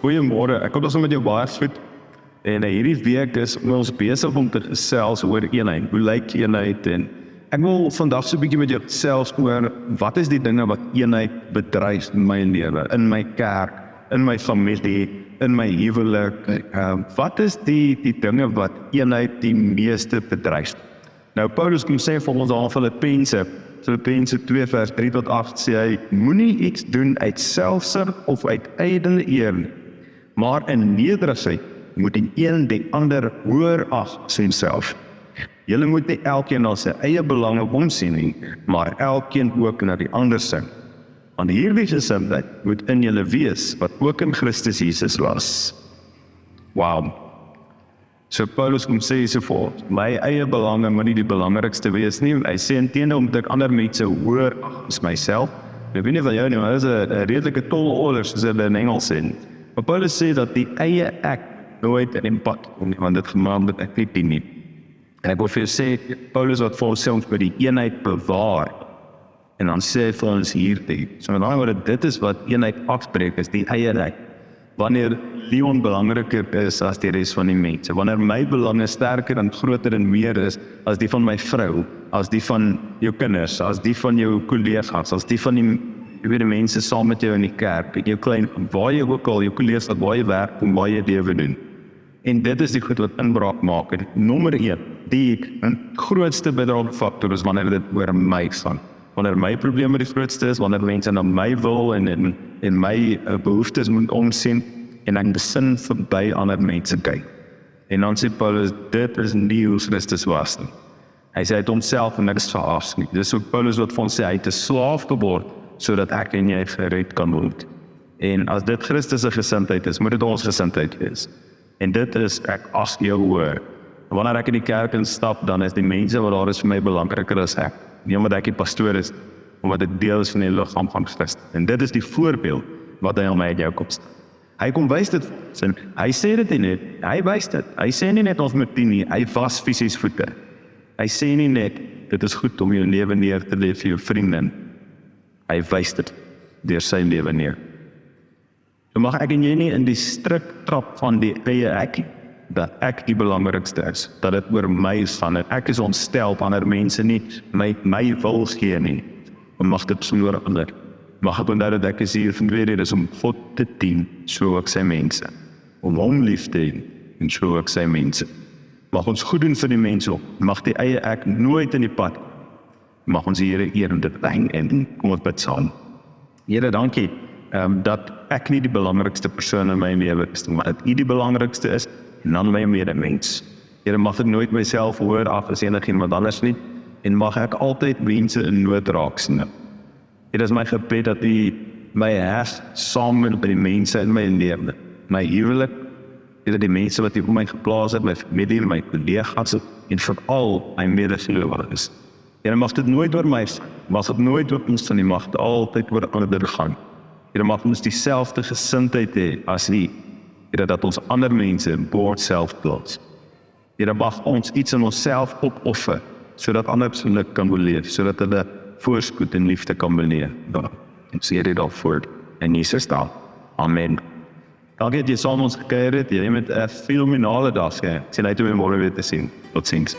Goeiemôre, ek kom ons met jou baie goed. En hierdie week is ons besig om te gesels oor eenheid. Hoe lyk eenheid? En ek wil vandag so 'n bietjie met jou gesels oor wat is die dinge wat eenheid bedryf in my lewe, in my kerk, in my familie, in my huwelik. Wat is die dinge wat eenheid die meeste bedryf? Nou Paulus kom sê vir ons aan Filippense 2 vers 3 tot 8 sê hy, moenie iets doen uit selfsug of uit ydelle eer nie, maar in nederigheid moet die een die ander hoër ag as homself. Julle moet nie elkeen na sy eie belange omsien nie, maar elkeen ook na die ander se. Want hierdie gesindheid moet in julle wees, wat ook in Christus Jesus was. Wow. So Paulus kom sê so voort, my eie belange moet nie die belangrikste wees nie. Hy sê inteendeel moet ek ander mense hoër ag as myself. Ek weet nie van jou nie, maar dit is 'n redelike tall order, soos hulle in Engels sê. Maar Paulus sê dat die eie ek nooit in pad kom nie, want dit gemaak dat ek nie dien nie. En ek wil vir jou sê, Paulus wat vir homself by die eenheid bewaar, en dan sê hy vir ons hierdie, so met ander woorde, dit is wat eenheid afspreek, is die eie ek. Wanneer Leon belangriker is as die res van die mense, wanneer my belange sterker en groter en meer is as die van my vrou, as die van jou kinders, as die van jou kollegas, as die van die mense saam met jou in die kerk, jou klein, waar jy ook al, jou kollegas, waar jy werk, en waar jy lewe doen. En dit is die goed wat inbraak maak. En nommer 1, die grootste bidraende factor is wanneer dit oor my gaan. Wanneer my probleme die grootste is, wanneer mense na my wil en my behoeftes moet omsien, en ek besin verby ander mense kyk. En dan sê Paulus, dit is nie hoe Christus was nie. Hy sê, hy het homself en niks verhaas nie. Dis ook Paulus wat vir ons sê, hy het 'n slaaf geword, sodat ek en jy gered kan word. En as dit Christus se gesindheid is, moet dit ons gesindheid wees. En dit is, ek as jou hoor. Wanneer ek in die kerk instap, dan is die mense wat daar is vir my belangriker as ek. Nie omdat ek die pastoor is, omdat dit deel is van die liggaam van Christus. En dit is die voorbeeld wat hy aan my en jou kom staan. Hy kom wys dit, hy sê dit nie net, hy wys dit. Hy sê nie net ons moet dien nie, hy was fisies voete. Hy sê nie net, dit is goed om jou lewe neer te lê vir jou vriende. Hy wys dit deur sy lewe neer. So mag ek en jy nie in die strik trap van die eie ek, dat ek die belangrikste is, dat dit oor my gaan, en ek is ontstel op ander mense nie, my wil gee nie, en mag dit so oor ander. Mag ek onthou dat ek is hier van weer, is om God te dien, so ook sy mense, om hom lief te hê, en so ook sy mense. Mag ons goed doen vir die mense op, mag die eie ek nooit in die pad, mag ons die Here eer en dit bring, en kom ons bid saam. Here, dankie, dat ek nie die belangrikste persoon in my lewe is, maar dat U die belangrikste is, en dan my medemens. Here, mag ek nooit myself hoor af as enigiemand anders nie, en mag ek altyd mense in nood raak sien. Dit is my gebed dat U my hart saam met die mense in my lewe, my huwelik, die mense wat U op my geplaas het, my familie, my kollegas, en veral my medegelowiges. Here, mag dit nooit oor my, mag dit nooit oor ons van die mag, altyd oor ander gaan. Here, mag ons dieselfde gesindheid hê as U, Here, dat ons ander mense bo onsself plaas. Here, mag ons iets in onsself opoffer, sodat ander geluk kan beleef, sodat hulle voorspoed en liefde kan beleef. En sê dit al voort in Jesus naam. Amen. Dankie dat jy saam ons gekuier het, jy met 'n fenominale dag. Sien uit om môre weer te sien. Tot ziens.